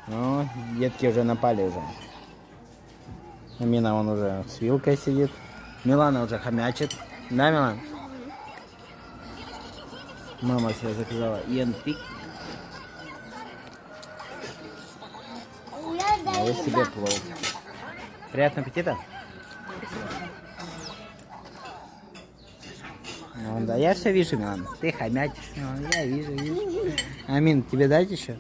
Ну, детки уже напали уже. Амина, он уже с вилкой сидит. Милана уже хомячит. Да, Милан? Мама себе заказала ентик. А я себе плов. Приятного аппетита. Ну, да, я все вижу, Милан. Ты хомячишь. Ну, я вижу. Амин, тебе дать еще?